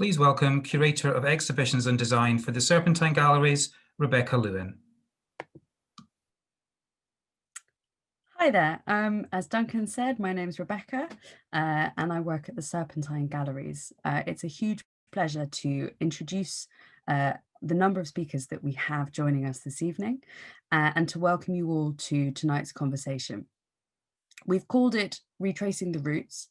Please welcome Curator of Exhibitions and Design for the Serpentine Galleries, Rebecca Lewin. Hi there. As Duncan said, my name is Rebecca and I work at the Serpentine Galleries. It's a huge pleasure to introduce the number of speakers that we have joining us this evening and to welcome you all to tonight's conversation. We've called it Retracing the Roots,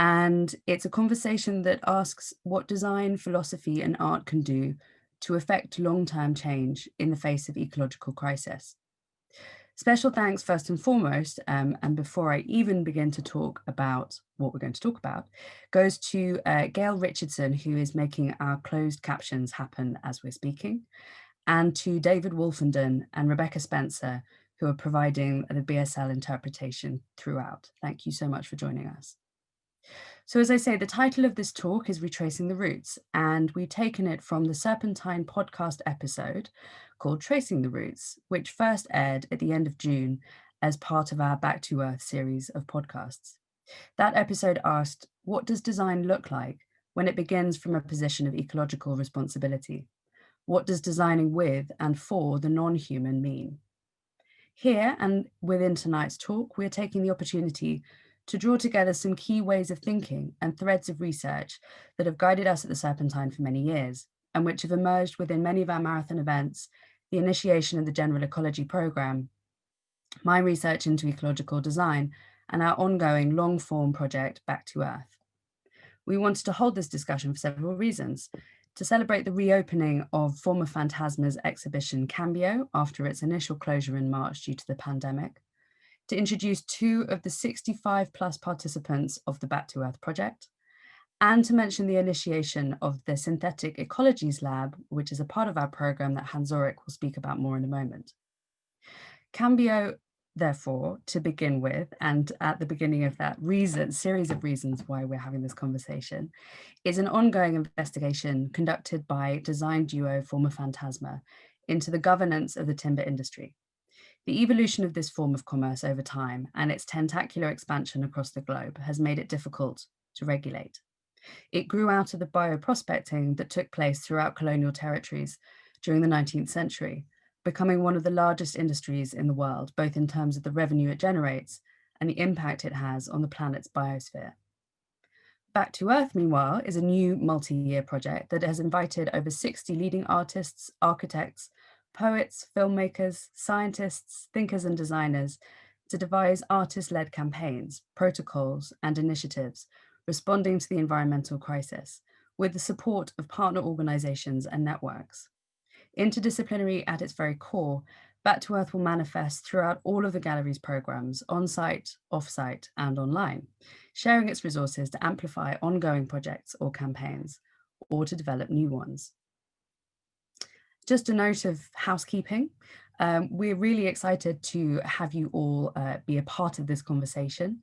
and it's a conversation that asks what design, philosophy and art can do to affect long-term change in the face of ecological crisis. Special thanks first and foremost, and before I even begin to talk about what we're going to talk about, goes to Gail Richardson, who is making our closed captions happen as we're speaking, and to David Wolfenden and Rebecca Spencer, who are providing the BSL interpretation throughout. Thank you so much for joining us. So as I say, the title of this talk is Retracing the Roots, and we've taken it from the Serpentine podcast episode called Tracing the Roots, which first aired at the end of June as part of our Back to Earth series of podcasts. That episode asked, what does design look like when it begins from a position of ecological responsibility? What does designing with and for the non-human mean? Here and within tonight's talk, we're taking the opportunity to draw together some key ways of thinking and threads of research that have guided us at the Serpentine for many years, and which have emerged within many of our marathon events, the initiation of the General Ecology Programme, my research into ecological design, and our ongoing long-form project, Back to Earth. We wanted to hold this discussion for several reasons: to celebrate the reopening of Formafantasma's exhibition Cambio after its initial closure in March due to the pandemic, to introduce 2 of the 65 plus participants of the Back to Earth project, and to mention the initiation of the Synthetic Ecologies Lab, which is a part of our program that Hans Ulrich will speak about more in a moment. Cambio, therefore, to begin with, and at the beginning of that series of reasons why we're having this conversation, is an ongoing investigation conducted by design duo Formafantasma into the governance of the timber industry. The evolution of this form of commerce over time and its tentacular expansion across the globe has made it difficult to regulate. It grew out of the bioprospecting that took place throughout colonial territories during the 19th century, becoming one of the largest industries in the world, both in terms of the revenue it generates and the impact it has on the planet's biosphere. Back to Earth, meanwhile, is a new multi-year project that has invited over 60 leading artists, architects, poets, filmmakers, scientists, thinkers and designers to devise artist-led campaigns, protocols and initiatives responding to the environmental crisis with the support of partner organizations and networks. Interdisciplinary at its very core, Back to Earth will manifest throughout all of the gallery's programs, on-site, off-site and online, sharing its resources to amplify ongoing projects or campaigns or to develop new ones. Just a note of housekeeping. We're really excited to have you all be a part of this conversation,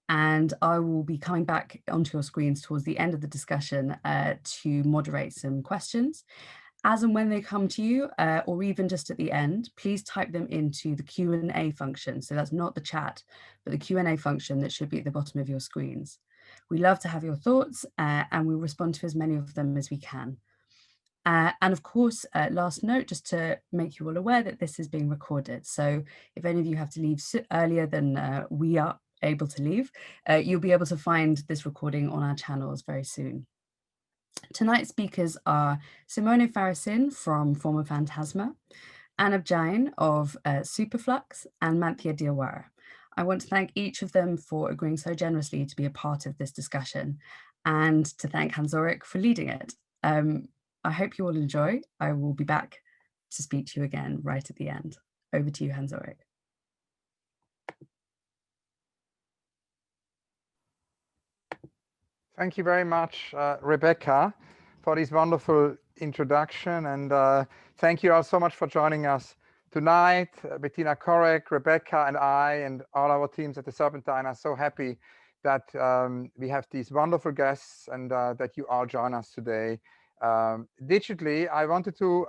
and I will be coming back onto your screens towards the end of the discussion to moderate some questions. As and when they come to you, or even just at the end, please type them into the Q&A function. So that's not the chat, but the Q&A function that should be at the bottom of your screens. We love to have your thoughts and we'll respond to as many of them as we can. And of course, last note, just to make you all aware that this is being recorded. So if any of you have to leave earlier than we are able to leave, you'll be able to find this recording on our channels very soon. Tonight's speakers are Simone Farasin from Formafantasma, Anab Jain of Superflux, and Manthia Diawara. I want to thank each of them for agreeing so generously to be a part of this discussion and to thank Hans Ulrich for leading it. I hope you all enjoy. I will be back to speak to you again right at the end. Over to you, Hans Ulrich. Thank you very much, Rebecca, for this wonderful introduction. And thank you all so much for joining us tonight. Bettina Korek, Rebecca, and I, and all our teams at the Serpentine are so happy that we have these wonderful guests and that you all join us today. Digitally, I wanted to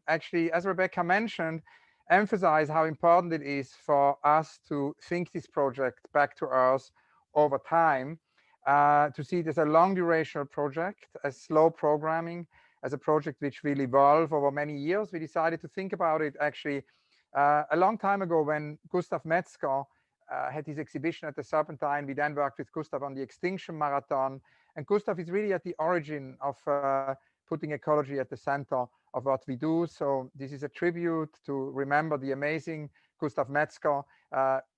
actually, as Rebecca mentioned, emphasize how important it is for us to think this project back to Earth over time. to see it as a long durational project, as slow programming, as a project which will evolve over many years. We decided to think about it actually a long time ago when Gustav Metzger had his exhibition at the Serpentine. We then worked with Gustav on the Extinction Marathon. And Gustav is really at the origin of putting ecology at the center of what we do. So this is a tribute to remember the amazing Gustav Metzger.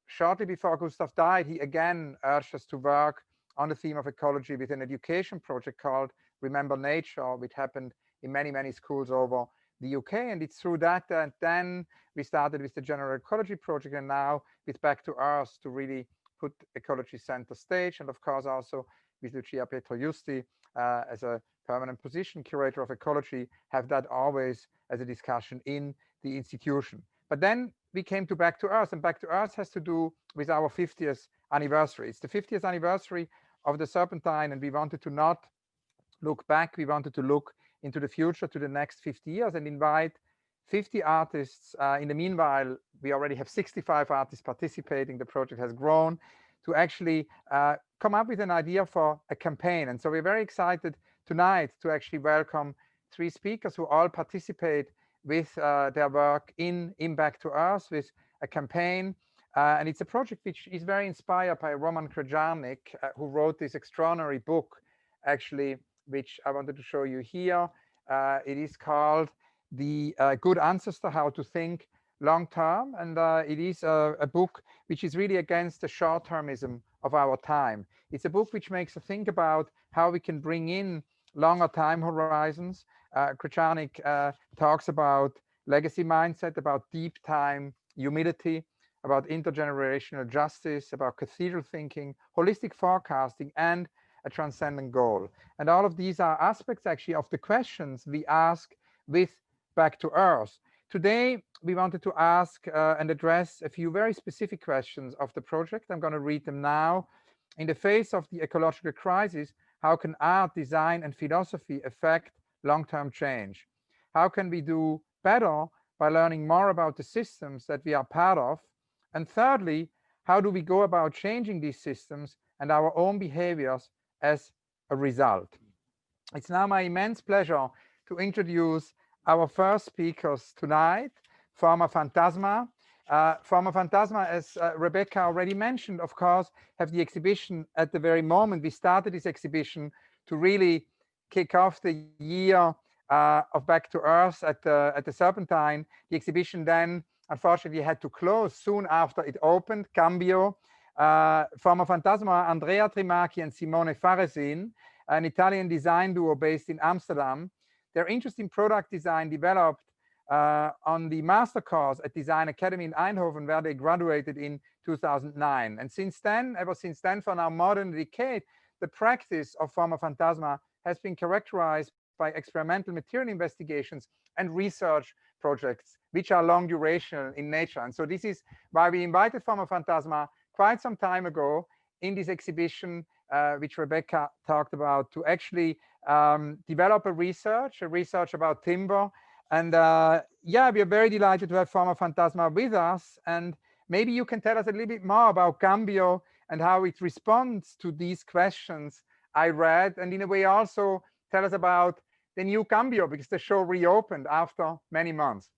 Shortly before Gustav died, he again urged us to work on the theme of ecology with an education project called Remember Nature, which happened in many, many schools over the UK. And it's through that that then we started with the General Ecology Project, and now with Back to Earth to really put ecology center stage. And of course, also with Lucia Pietrojusti as a permanent position curator of ecology, have that always as a discussion in the institution. But then we came to Back to Earth, and Back to Earth has to do with our 50th anniversary. It's the 50th anniversary of the Serpentine, and we wanted to not look back, we wanted to look into the future, to the next 50 years, and invite 50 artists. In the meanwhile, we already have 65 artists participating. The project has grown to actually come up with an idea for a campaign. And so we're very excited tonight to actually welcome 3 speakers who all participate with their work in Back to Earth with a campaign. And it's a project which is very inspired by Roman Krajarnik, who wrote this extraordinary book, actually, which I wanted to show you here. It is called The Good Ancestor, How to Think Long Term. And it is a book which is really against the short-termism of our time. It's a book which makes us think about how we can bring in longer time horizons. Krajarnik talks about legacy mindset, about deep time humility, about intergenerational justice, about cathedral thinking, holistic forecasting, and a transcendent goal. And all of these are aspects actually of the questions we ask with Back to Earth. Today, we wanted to ask and address a few very specific questions of the project. I'm going to read them now. In the face of the ecological crisis, how can art, design, and philosophy affect long-term change? How can we do better by learning more about the systems that we are part of? And thirdly, how do we go about changing these systems and our own behaviors as a result? It's now my immense pleasure to introduce our first speakers tonight, Formafantasma. Formafantasma, as Rebecca already mentioned, of course, have the exhibition at the very moment. We started this exhibition to really kick off the year of Back to Earth at the Serpentine. The exhibition then, unfortunately, had to close soon after it opened. Cambio. Formafantasma, Andrea Trimarchi and Simone Faresin, an Italian design duo based in Amsterdam. Their interest in product design developed on the master course at Design Academy in Eindhoven, where they graduated in 2009. And since then, ever since then, for now more than a decade, the practice of Formafantasma has been characterized by experimental material investigations and research projects, which are long duration in nature. And so this is why we invited Formafantasma quite some time ago in this exhibition, which Rebecca talked about, to actually develop a research about timber. And yeah, we are very delighted to have Formafantasma with us. And maybe you can tell us a little bit more about Cambio and how it responds to these questions I read, and in a way also tell us about the new Cambio, because the show reopened after many months.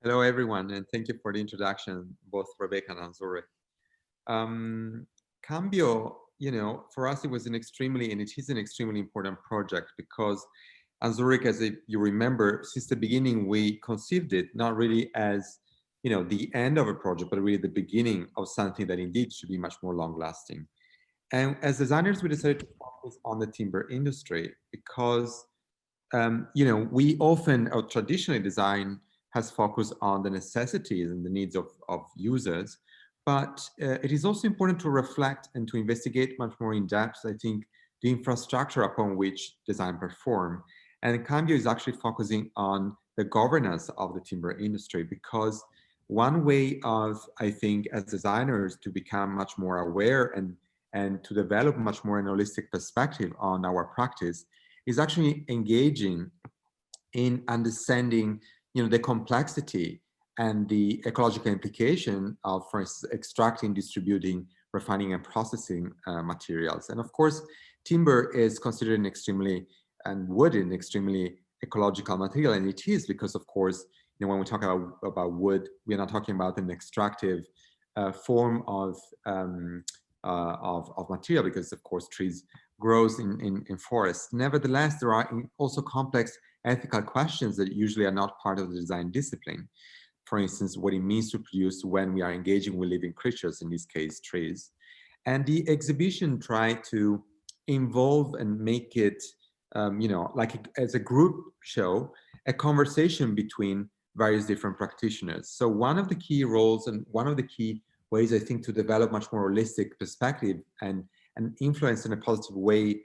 Hello, everyone, and thank you for the introduction, both Rebecca and Ulrich. Cambio, for us, it was and it is an extremely important project because, as Ulrich, as you remember, since the beginning, we conceived it not really as, the end of a project, but really the beginning of something that indeed should be much more long-lasting. And as designers, we decided to focus on the timber industry because, we often, or traditionally, design has focused on the necessities and the needs of users. But it is also important to reflect and to investigate much more in depth, I think, the infrastructure upon which design perform. And Cambio is actually focusing on the governance of the timber industry, because one way of, I think, as designers to become much more aware and to develop much more an holistic perspective on our practice is actually engaging in understanding, the complexity and the ecological implication of, for instance, extracting, distributing refining and processing materials. And of course, timber is considered an extremely, and wood an extremely ecological material, and it is because, of course, when we talk about wood, we're not talking about an extractive form of material, because of course trees grows in forests. Nevertheless, there are also complex ethical questions that usually are not part of the design discipline. For instance, what it means to produce when we are engaging with living creatures, in this case, trees. And the exhibition tried to involve and make it, like as a group show, a conversation between various different practitioners. So one of the key roles and one of the key ways, I think, to develop much more holistic perspective and influence in a positive way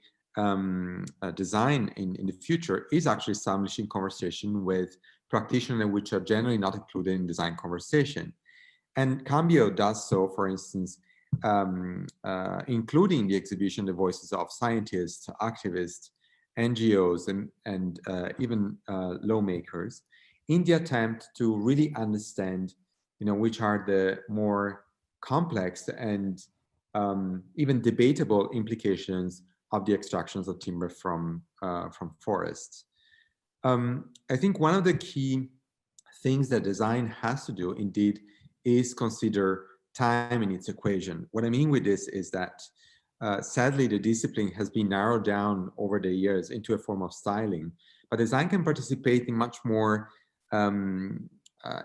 design in the future is actually establishing conversation with practitioners which are generally not included in design conversation. And Cambio does so, for instance, including the exhibition, the voices of scientists, activists, NGOs, and even lawmakers, in the attempt to really understand, which are the more complex and even debatable implications of the extractions of timber from forests. I think one of the key things that design has to do, indeed, is consider time in its equation. What I mean with this is that sadly, the discipline has been narrowed down over the years into a form of styling, but design can participate in much more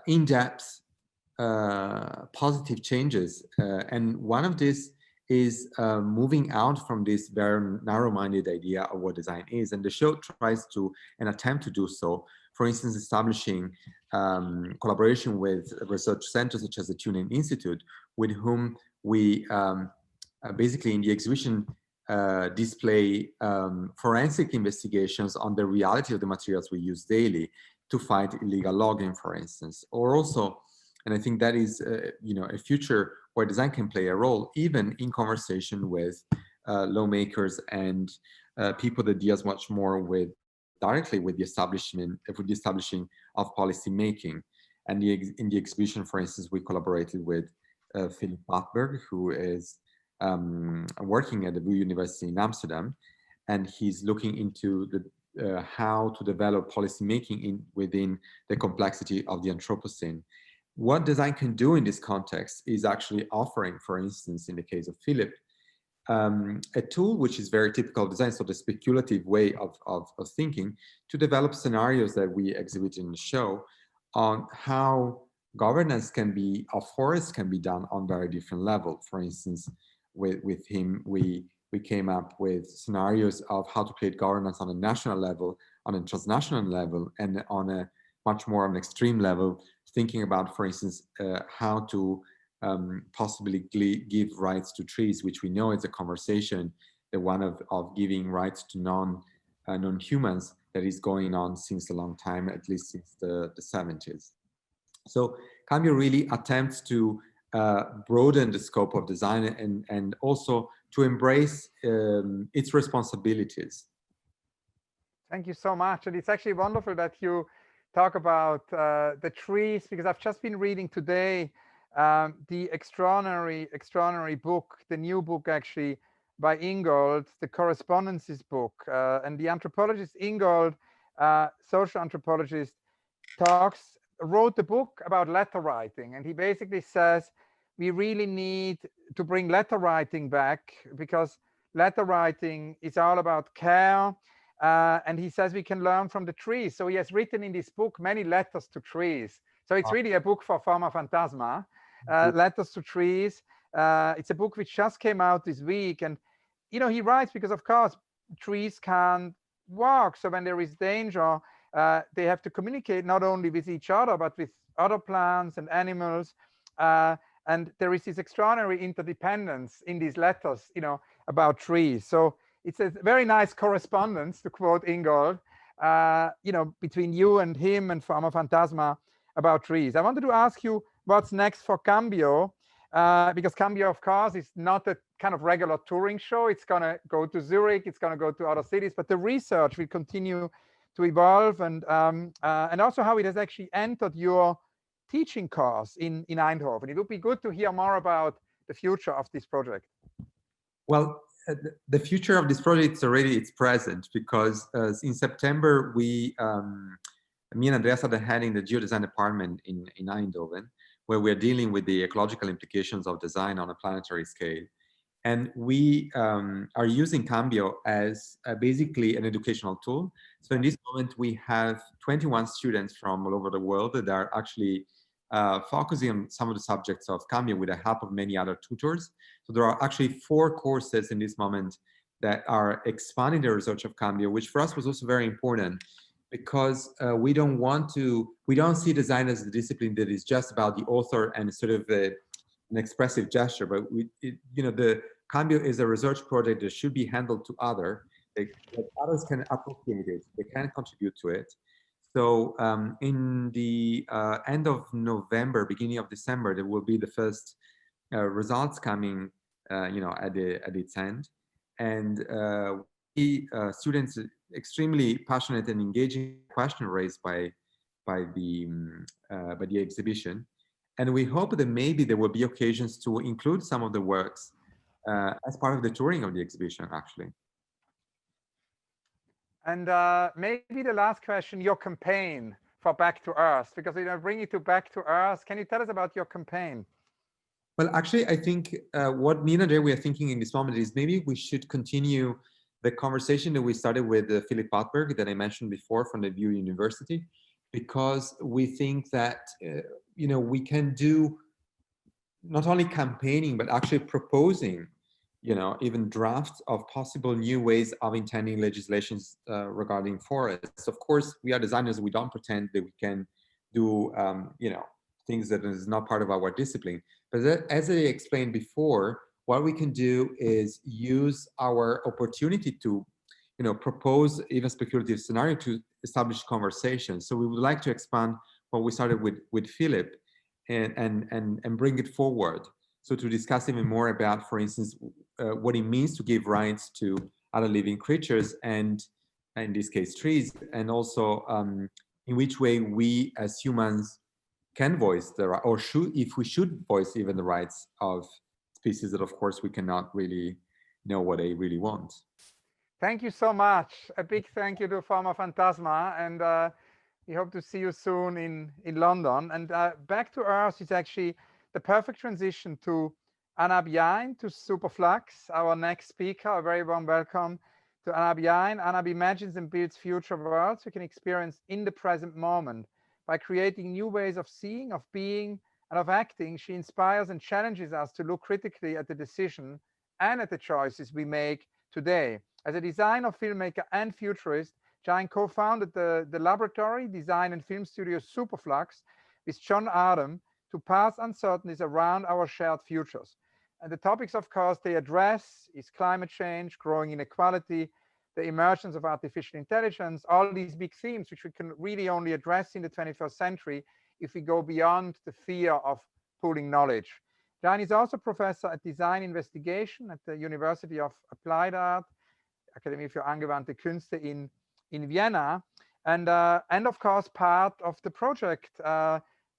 in-depth positive changes. And one of these is moving out from this very narrow-minded idea of what design is. And the show tries to, and attempt to do so, for instance, establishing collaboration with research centers such as the Tuning Institute, with whom we basically in the exhibition display forensic investigations on the reality of the materials we use daily to fight illegal logging, for instance. Or also, and I think that is a future where design can play a role, even in conversation with lawmakers and people that deals much more with directly with the establishing of policy making. And in the exhibition, for instance, we collaborated with Philip Pathberg, who is working at the VU University in Amsterdam, and he's looking into the how to develop policy making within the complexity of the Anthropocene. What design can do in this context is actually offering, for instance, in the case of Philip, a tool which is very typical of design, so the speculative way of thinking, to develop scenarios that we exhibit in the show on how governance can be, of forests can be done on very different levels. For instance, with him, we came up with scenarios of how to create governance on a national level, on a transnational level, and on a much more on an extreme level, thinking about, for instance, how to possibly give rights to trees, which we know is a conversation, the one of giving rights to non-humans that is going on since a long time, at least since the 70s. So Cambio really attempts to broaden the scope of design and also to embrace its responsibilities. Thank you so much. And it's actually wonderful that you talk about the trees, because I've just been reading today the extraordinary book, the new book actually by Ingold, the Correspondences book. And the anthropologist Ingold, social anthropologist, wrote the book about letter writing. And he basically says we really need to bring letter writing back, because letter writing is all about care. And he says we can learn from the trees. So he has written in this book many letters to trees. So it's really a book for Formafantasma, letters to trees. It's a book which just came out this week. And, he writes because, of course, trees can't walk. So when there is danger, they have to communicate not only with each other, but with other plants and animals. And there is this extraordinary interdependence in these letters, about trees. So it's a very nice correspondence, to quote Ingold, between you and him and Formafantasma about trees. I wanted to ask you what's next for Cambio, because Cambio, of course, is not a kind of regular touring show. It's going to go to Zurich, it's going to go to other cities, but the research will continue to evolve, and also how it has actually entered your teaching course in Eindhoven. It would be good to hear more about the future of this project? Well, the future of this project is already it's present, because in September me and Andreas are heading the geodesign department in Eindhoven, where we're dealing with the ecological implications of design on a planetary scale. And we are using Cambio as basically an educational tool. So in this moment, we have 21 students from all over the world that are actually focusing on some of the subjects of Cambio with the help of many other tutors. So there are actually 4 courses in this moment that are expanding the research of Cambio, which for us was also very important, because we don't see design as a discipline that is just about the author and sort of an expressive gesture, but the Cambio is a research project that should be handled to others can appropriate it, they can contribute to it. So in the end of November, beginning of December, there will be the first results coming, at its end, and the students extremely passionate and engaging question raised by the exhibition. And we hope that maybe there will be occasions to include some of the works as part of the touring of the exhibition, actually. And maybe the last question, your campaign for Back to Earth, because bring you to Back to Earth. Can you tell us about your campaign? Well, actually, I think what me and Andrea we are thinking in this moment is maybe we should continue the conversation that we started with Philip Patberg that I mentioned before from the VU University, because we think that we can do not only campaigning but actually proposing even drafts of possible new ways of intending legislations regarding forests. Of course, we are designers, we don't pretend that we can do things that is not part of our discipline, but as I explained before, what we can do is use our opportunity to propose even speculative scenario to establish conversations. So we would like to expand what we started with Philip and bring it forward. So to discuss even more about, for instance, what it means to give rights to other living creatures, and in this case trees, and also in which way we as humans can voice if we should voice even the rights of species that of course we cannot really know what they really want. Thank you so much. A big thank you to Formafantasma, and we hope to see you soon in London. And Back to Earth is actually the perfect transition to Anab Jain, to Superflux, our next speaker. A very warm welcome to Anab Jain. Anab imagines and builds future worlds we can experience in the present moment. By creating new ways of seeing, of being, and of acting, she inspires and challenges us to look critically at the decision and at the choices we make today. As a designer, filmmaker, and futurist, Jain co-founded the laboratory, design, and film studio Superflux with John Adam to pass uncertainties around our shared futures. And the topics, of course, they address is climate change, growing inequality, the emergence of artificial intelligence, all these big themes which we can really only address in the 21st century if we go beyond the fear of pooling knowledge. Jain is also professor at Design Investigation at the University of Applied Art, Akademie für angewandte Künste in Vienna, and of course part of the project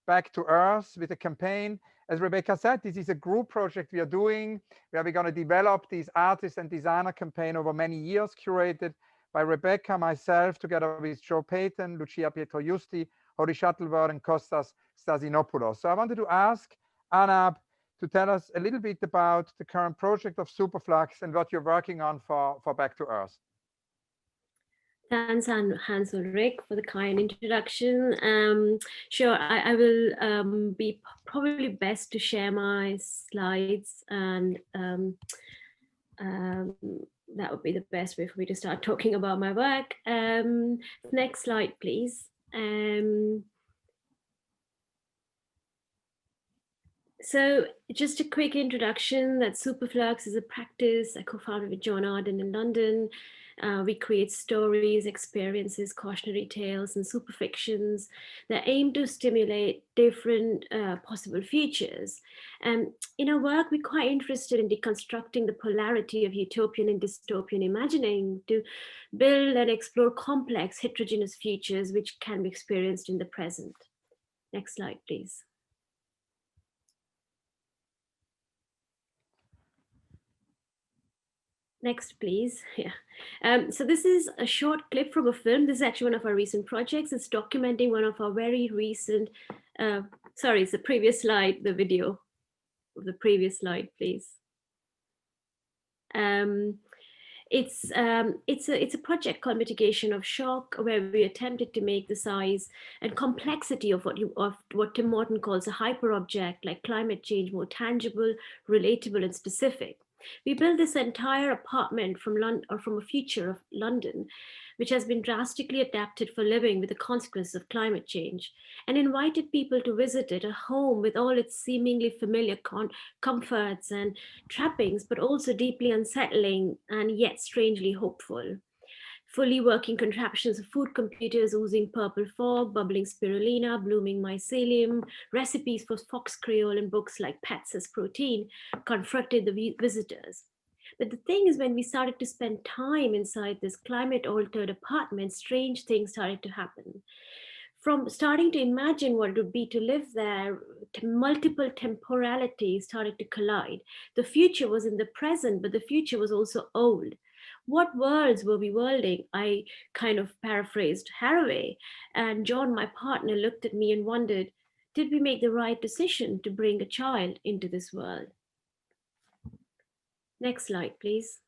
Back to Earth with a campaign. As Rebecca said, this is a group project we are doing where we're going to develop this artist and designer campaign over many years, curated by Rebecca, myself, together with Joe Payton, Lucia Pietro-Justi, Holly Shuttleworth, and Kostas Stasinopoulos. So I wanted to ask Anab to tell us a little bit about the current project of Superflux and what you're working on for Back to Earth. Thanks, Hans Ulrich, for the kind introduction. Sure, I will be probably best to share my slides, and that would be the best way for me to start talking about my work. Next slide, please. So just a quick introduction that Superflux is a practice I co-founded with John Arden in London. We create stories, experiences, cautionary tales, and superfictions that aim to stimulate different possible futures. In our work, we're quite interested in deconstructing the polarity of utopian and dystopian imagining to build and explore complex, heterogeneous futures which can be experienced in the present. Next slide, please. Next, please. Yeah. So this is a short clip from a film. This is actually one of our recent projects. It's documenting one of our very recent, sorry, it's the previous slide, the video of the previous slide, please. It's a project called Mitigation of Shock, where we attempted to make the size and complexity of what Tim Morton calls a hyperobject, like climate change, more tangible, relatable, and specific. We built this entire apartment from a future of London, which has been drastically adapted for living with the consequences of climate change, and invited people to visit it, a home with all its seemingly familiar comforts and trappings, but also deeply unsettling and yet strangely hopeful. Fully working contraptions of food computers oozing purple fog, bubbling spirulina, blooming mycelium, recipes for fox creole, and books like Pets as Protein confronted the visitors. But the thing is, when we started to spend time inside this climate-altered apartment, strange things started to happen. From starting to imagine what it would be to live there, multiple temporalities started to collide. The future was in the present, but the future was also old. What worlds were we worlding? I kind of paraphrased Haraway. And John, my partner, looked at me and wondered, did we make the right decision to bring a child into this world? Next slide, please.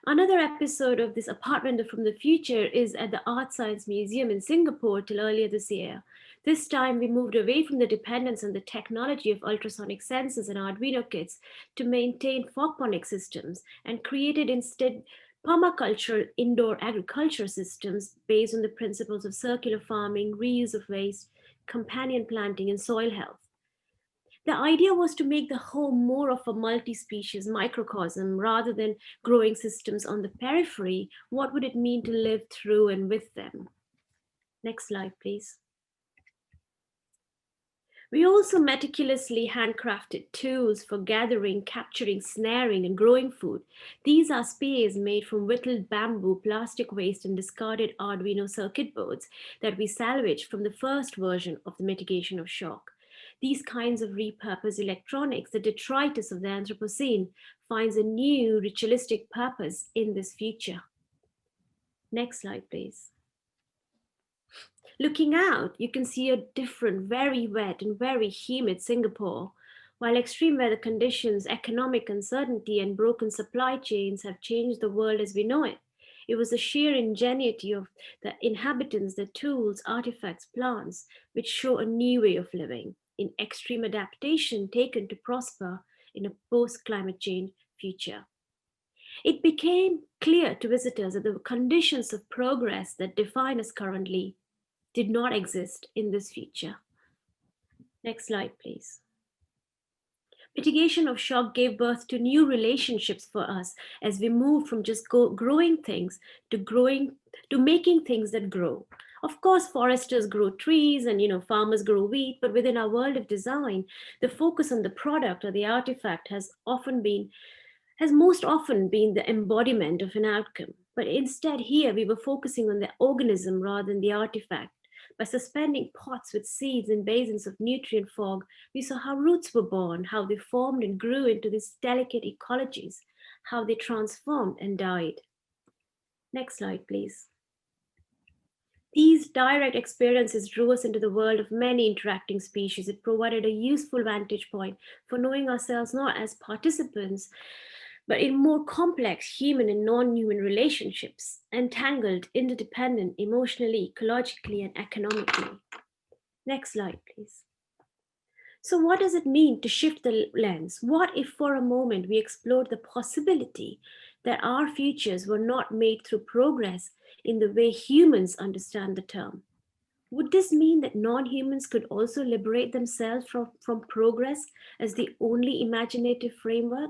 Another episode of this apartment from the future is at the Art Science Museum in Singapore till earlier this year. This time we moved away from the dependence on the technology of ultrasonic sensors and Arduino kits to maintain aquaponic systems, and created instead permaculture indoor agriculture systems based on the principles of circular farming, reuse of waste, companion planting, and soil health. The idea was to make the home more of a multi-species microcosm rather than growing systems on the periphery. What would it mean to live through and with them? Next slide, please. We also meticulously handcrafted tools for gathering, capturing, snaring, and growing food. These are spears made from whittled bamboo, plastic waste, and discarded Arduino circuit boards that we salvaged from the first version of the Mitigation of Shock. These kinds of repurposed electronics, the detritus of the Anthropocene, finds a new ritualistic purpose in this future. Next slide, please. Looking out, you can see a different, very wet and very humid Singapore. While extreme weather conditions, economic uncertainty, and broken supply chains have changed the world as we know it, it was the sheer ingenuity of the inhabitants, the tools, artifacts, plants, which show a new way of living in extreme adaptation taken to prosper in a post-climate change future. It became clear to visitors that the conditions of progress that define us currently did not exist in this future. Next slide, please. Mitigation of shock gave birth to new relationships for us as we moved from just growing things to making things that grow. Of course, foresters grow trees and farmers grow wheat, but within our world of design, the focus on the product or the artifact has most often been the embodiment of an outcome. But instead here, we were focusing on the organism rather than the artifact. By suspending pots with seeds in basins of nutrient fog, we saw how roots were born, how they formed and grew into these delicate ecologies, how they transformed and died. Next slide, please. These direct experiences drew us into the world of many interacting species. It provided a useful vantage point for knowing ourselves not as participants, but in more complex human and non-human relationships, entangled, interdependent, emotionally, ecologically, and economically. Next slide, please. So what does it mean to shift the lens? What if for a moment we explored the possibility that our futures were not made through progress in the way humans understand the term? Would this mean that non-humans could also liberate themselves from progress as the only imaginative framework?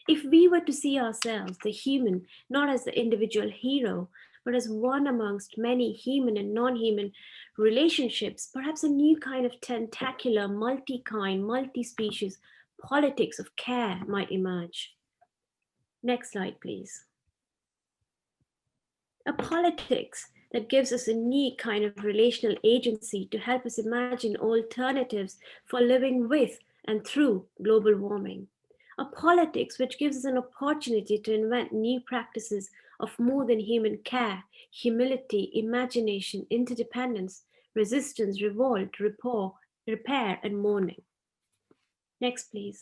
If we were to see ourselves, the human, not as the individual hero, but as one amongst many human and non-human relationships, perhaps a new kind of tentacular, multi-kind, multi-species politics of care might emerge. Next slide, please. A politics that gives us a new kind of relational agency to help us imagine alternatives for living with and through global warming. a politics which gives us an opportunity to invent new practices of more than human care, humility, imagination, interdependence, resistance, revolt, repair, and mourning. Next, please.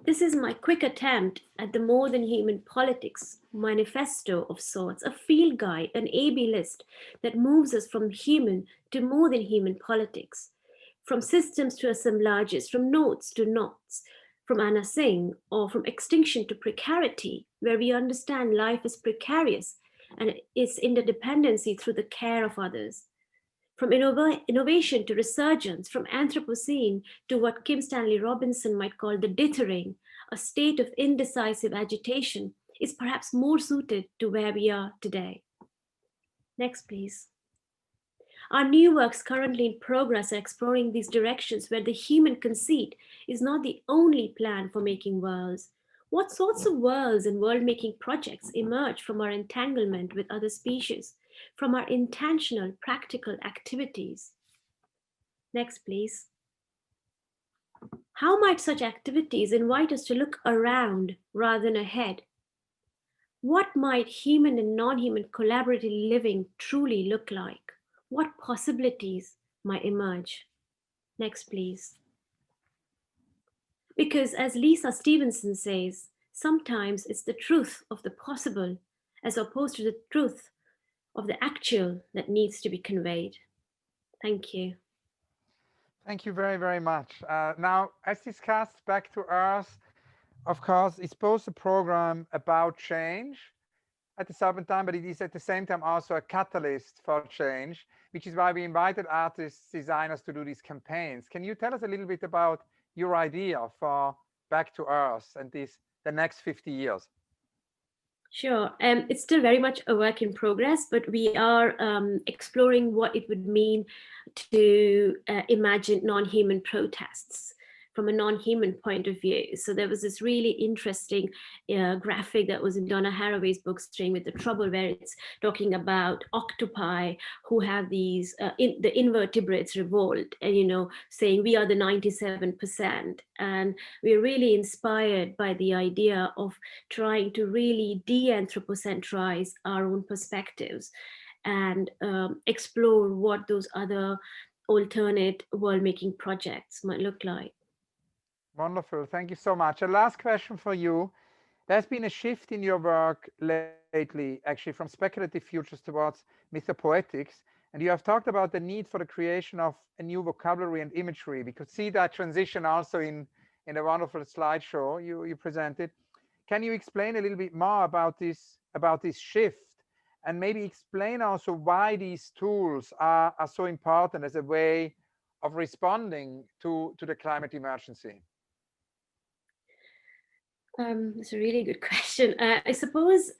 This is my quick attempt at the more than human politics manifesto of sorts, a field guide, an A-B list that moves us from human to more than human politics, from systems to assemblages, from notes to knots, from Anna Singh, or from extinction to precarity, where we understand life is precarious and its interdependency through the care of others. From innovation to resurgence, from Anthropocene to what Kim Stanley Robinson might call the dithering, a state of indecisive agitation, is perhaps more suited to where we are today. Next, please. Our new works currently in progress are exploring these directions where the human conceit is not the only plan for making worlds. What sorts of worlds and world-making projects emerge from our entanglement with other species, from our intentional, practical activities? Next, please. How might such activities invite us to look around rather than ahead? What might human and non-human collaborative living truly look like? What possibilities might emerge? Next, please. Because as Lisa Stevenson says, sometimes it's the truth of the possible as opposed to the truth of the actual that needs to be conveyed. Thank you. Thank you very, very much. Now, as discussed, Back to Earth, of course, it's both a program about change at the Serpentine, but it is at the same time also a catalyst for change, which is why we invited artists, designers to do these campaigns. Can you tell us a little bit about your idea for Back to Earth and the next 50 years? Sure. It's still very much a work in progress, but we are exploring what it would mean to imagine non-human protests from a non-human point of view. So there was this really interesting graphic that was in Donna Haraway's book, Staying with the Trouble, where it's talking about octopi who have these, the invertebrates revolt, and, you know, saying we are the 97%. And we're really inspired by the idea of trying to really de-anthropocentrize our own perspectives and explore what those other alternate world-making projects might look like. Wonderful. Thank you so much. A last question for you. There's been a shift in your work lately, actually, from speculative futures towards mythopoetics. And you have talked about the need for the creation of a new vocabulary and imagery. We could see that transition also in a wonderful slideshow you presented. Can you explain a little bit more about this shift? And maybe explain also why these tools are so important as a way of responding to the climate emergency? That's a really good question. I suppose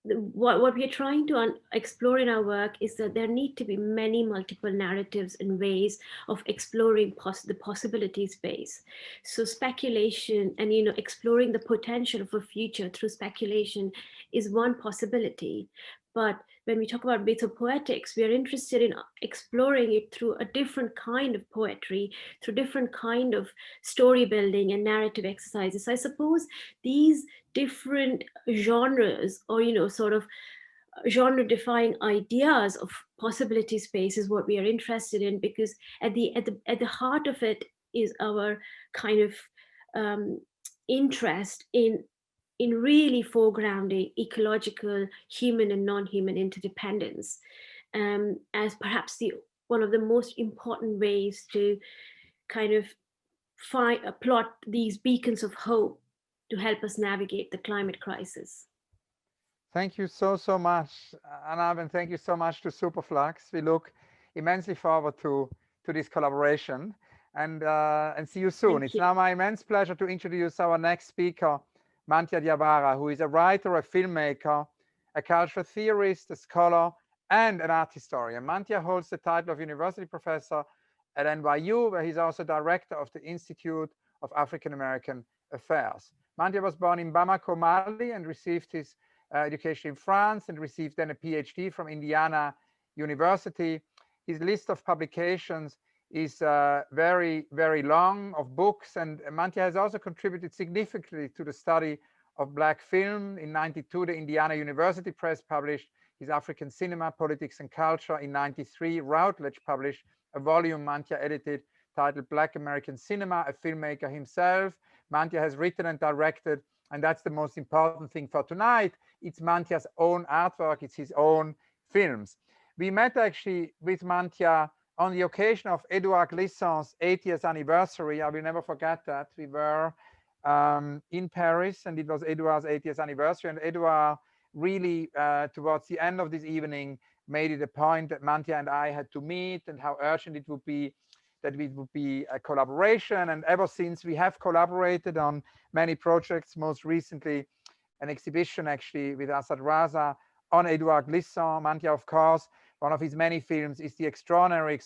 what we're trying to explore in our work is that there need to be many multiple narratives and ways of exploring the possibility space. So speculation and, you know, exploring the potential of a future through speculation is one possibility. But when we talk about mythopoetics, we are interested in exploring it through a different kind of poetry, through different kind of story building and narrative exercises. So I suppose these different genres, or, you know, sort of genre defying ideas of possibility space is what we are interested in, because at the heart of it is our kind of interest in really foregrounding ecological, human and non-human interdependence as perhaps one of the most important ways to kind of plot these beacons of hope to help us navigate the climate crisis. Thank you so much, Anab, and thank you so much to Superflux. We look immensely forward to this collaboration, and see you soon. It's now my immense pleasure to introduce our next speaker, Manthia Diawara, who is a writer, a filmmaker, a cultural theorist, a scholar, and an art historian. Manthia holds the title of university professor at NYU, where he's also director of the Institute of African American Affairs. Manthia was born in Bamako, Mali, and received his education in France, and received then a PhD from Indiana University. His list of publications is very, very long of books. And Mantia has also contributed significantly to the study of Black film. In '92, the Indiana University Press published his African Cinema, Politics and Culture. In '93, Routledge published a volume Mantia edited titled Black American Cinema, a filmmaker himself. Mantia has written and directed, and that's the most important thing for tonight. It's Mantia's own artwork, it's his own films. We met actually with Mantia on the occasion of Édouard Glissant's 80th anniversary. I will never forget that. We were in Paris, and it was Édouard's 80th anniversary. And Édouard really, towards the end of this evening, made it a point that Mantia and I had to meet, and how urgent it would be that it would be a collaboration. And ever since, we have collaborated on many projects, most recently an exhibition actually with Asad Raza on Édouard Glissant. Mantia, of course, one of his many films is the extraordinary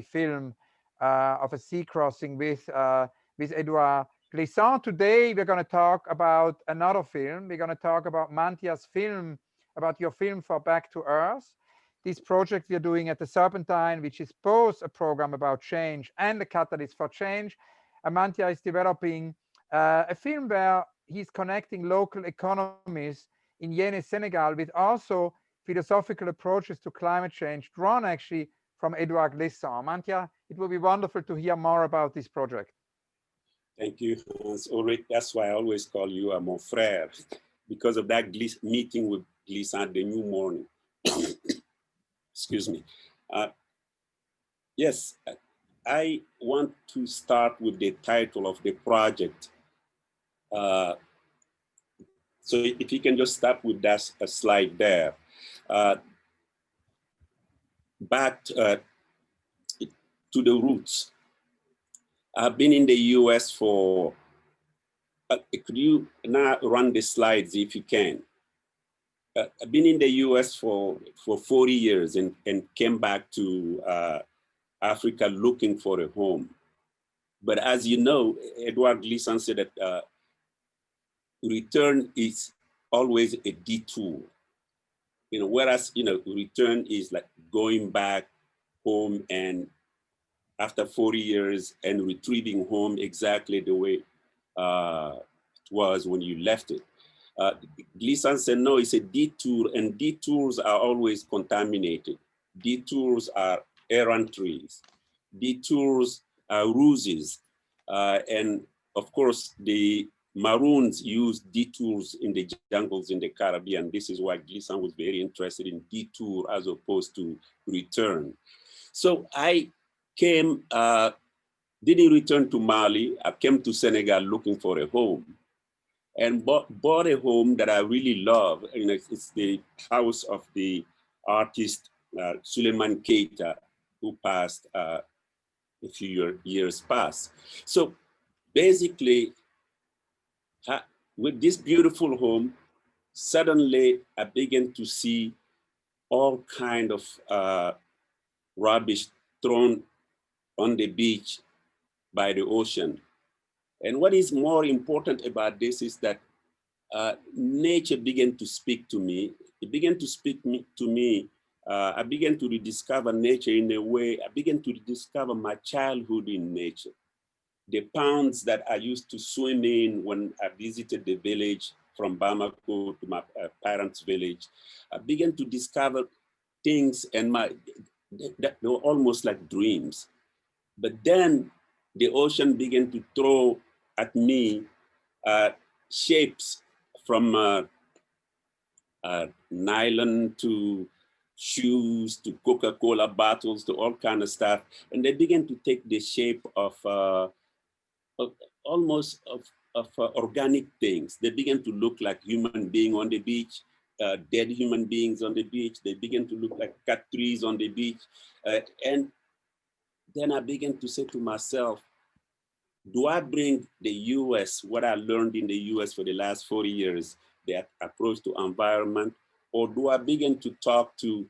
film of a sea crossing with Édouard Glissant. Today, we're going to talk about another film. We're going to talk about Mantia's film, about your film for Back to Earth. This project we're doing at the Serpentine, which is both a program about change and a catalyst for change. Mantia is developing a film where he's connecting local economies in Yene, Senegal, with also philosophical approaches to climate change, drawn actually from Édouard Glissant. Mantia, it will be wonderful to hear more about this project. Thank you, Ulrich. That's why I always call you a mon frère, because of that meeting with Glissant the new morning. Excuse me. Yes, I want to start with the title of the project. So if you can just start with that slide there. Back to the roots. I've been in the US for, could you now run the slides if you can? I've been in the US for 40 years and came back to Africa looking for a home. But as you know, Édouard Glissant said that return is always a detour. You know, whereas, you know, return is like going back home and after 40 years and retrieving home exactly the way it was when you left it. Klissan said, no, it's a detour, and detours are always contaminated. Detours are errantries. Detours are ruses. And of course, the Maroons used detours in the jungles in the Caribbean. This is why Klissan was very interested in detour as opposed to return. So I came, didn't return to Mali. I came to Senegal looking for a home, and bought a home that I really love. You know, it's the house of the artist Souleymane Keita, who passed a few years past. So basically, with this beautiful home, suddenly I began to see all kind of rubbish thrown on the beach by the ocean. And what is more important about this is that nature began to speak to me. It began to speak to me. I began to rediscover nature in a way. I began to rediscover my childhood in nature. The ponds that I used to swim in when I visited the village from Bamako to my parents' village, I began to discover things, and they were almost like dreams. But then the ocean began to throw at me shapes from nylon to shoes to Coca-Cola bottles to all kind of stuff. And they began to take the shape of almost organic things. They began to look like human beings on the beach, dead human beings on the beach. They began to look like cut trees on the beach. And then I began to say to myself, do I bring the US, what I learned in the US for the last 40 years, that approach to environment, or do I begin to talk to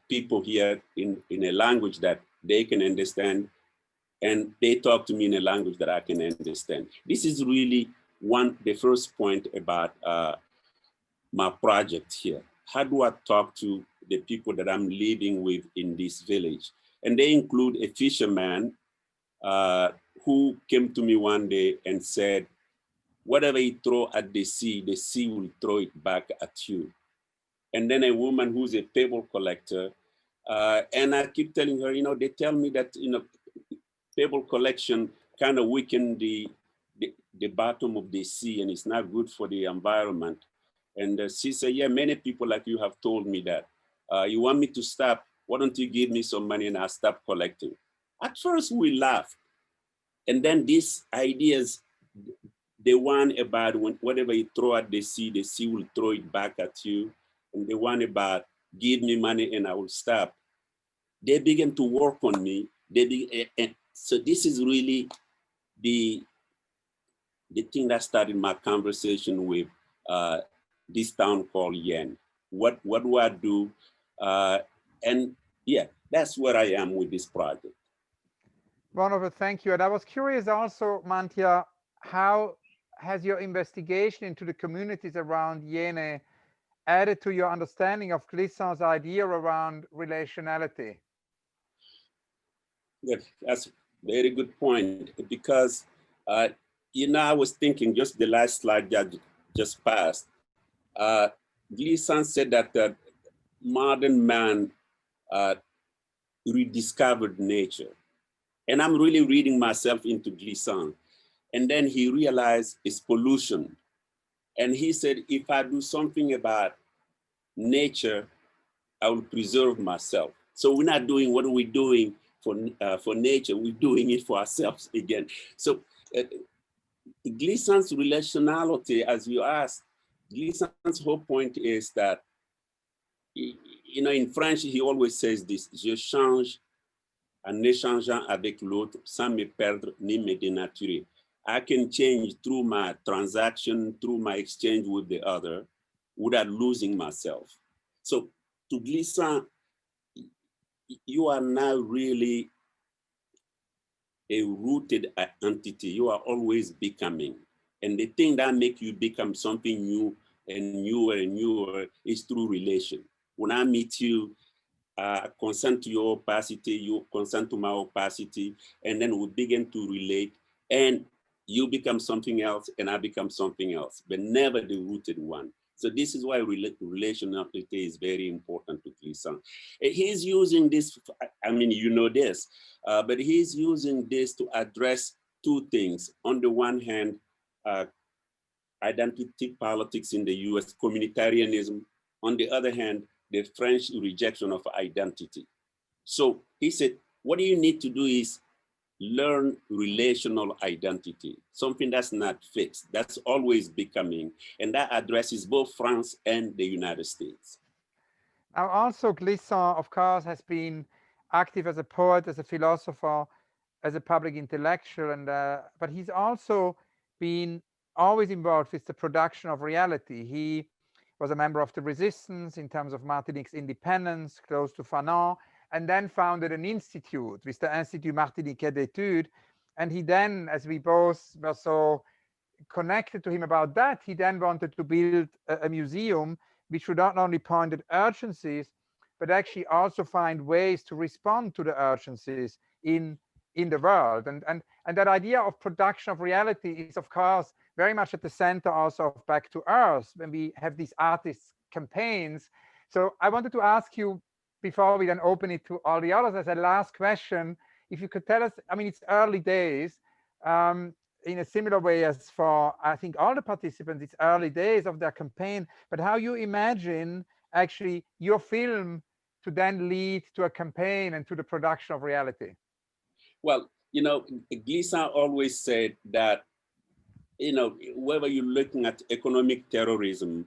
people here in a language that they can understand, and they talk to me in a language that I can understand? This is really the first point about my project here. How do I talk to the people that I'm living with in this village? And they include a fisherman who came to me one day and said, whatever you throw at the sea will throw it back at you. And then a woman who's a pebble collector, and I keep telling her, they tell me that, pebble collection kind of weaken the bottom of the sea, and it's not good for the environment. And she said, yeah, many people like you have told me that. You want me to stop? Why don't you give me some money and I'll stop collecting? At first we laughed. And then these ideas, the one about whatever you throw at the sea will throw it back at you. And the one about give me money and I will stop. They began to work on me. And so this is really the thing that started my conversation with this town called Yene. What do I do? And yeah, that's where I am with this project. Wonderful, thank you. And I was curious also, Mantia, how has your investigation into the communities around Yene added to your understanding of Glissant's idea around relationality? Yeah, that's a very good point, because I was thinking just the last slide that just passed. Glissant said that modern man rediscovered nature. And I'm really reading myself into Glissant. And then he realized it's pollution. And he said, if I do something about nature, I will preserve myself. So we're not doing what are we doing for nature, we're doing it for ourselves again. So Glissant's relationality, as you asked, Glissant's whole point is that, in French, he always says this, je change en échangeant avec l'autre sans me perdre ni me dénaturer. I can change through my transaction, through my exchange with the other, without losing myself. So to Glissant, you are now really a rooted entity. You are always becoming. And the thing that makes you become something new and newer and newer is through relation. When I meet you, consent to your opacity, you consent to my opacity, and then we begin to relate, and you become something else and I become something else, but never the rooted one. So this is why relationality is very important to Klissan. He's using this, I mean, this, but he's using this to address two things. On the one hand, identity politics in the US, communitarianism. On the other hand, the French rejection of identity. So he said, what you need to do is learn relational identity, something that's not fixed, that's always becoming, and that addresses both France and the United States. Now also Glissant, of course, has been active as a poet, as a philosopher, as a public intellectual, and but he's also been always involved with the production of reality. He was a member of the resistance in terms of Martinique's independence, close to Fanon, and then founded an institute with the Institut Martiniquais d'Études. And he then, as we both were so connected to him about that, he then wanted to build a museum which would not only point at urgencies, but actually also find ways to respond to the urgencies in the world. And that idea of production of reality is, of course, very much at the center also of Back to Earth, when we have these artists campaigns. So I wanted to ask you, before we then open it to all the others, as a last question, if you could tell us, I mean, it's early days, in a similar way as for, I think, all the participants, it's early days of their campaign, but how you imagine actually your film to then lead to a campaign and to the production of reality? Well, Glissant always said that, whether you're looking at economic terrorism,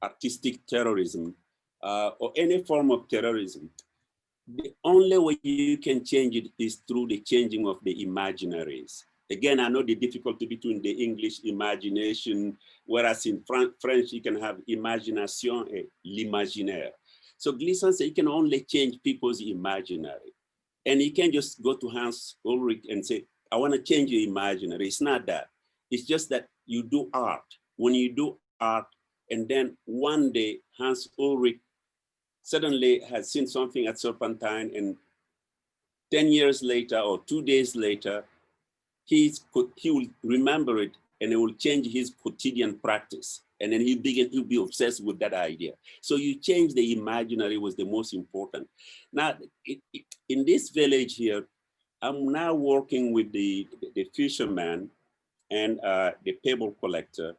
artistic terrorism, or any form of terrorism, the only way you can change it is through the changing of the imaginaries. Again, I know the difficulty between the English imagination, whereas in French, you can have imagination and l'imaginaire. So Glissant said you can only change people's imaginary. And you can't just go to Hans Ulrich and say, I want to change your imaginary. It's not that. It's just that you do art. When you do art, and then one day Hans Ulrich suddenly has seen something at Serpentine and 10 years later or 2 days later, he will remember it and it will change his quotidian practice. And then he'll be obsessed with that idea. So you change the imaginary was the most important. Now, in this village here, I'm now working with the fisherman and the pebble collector.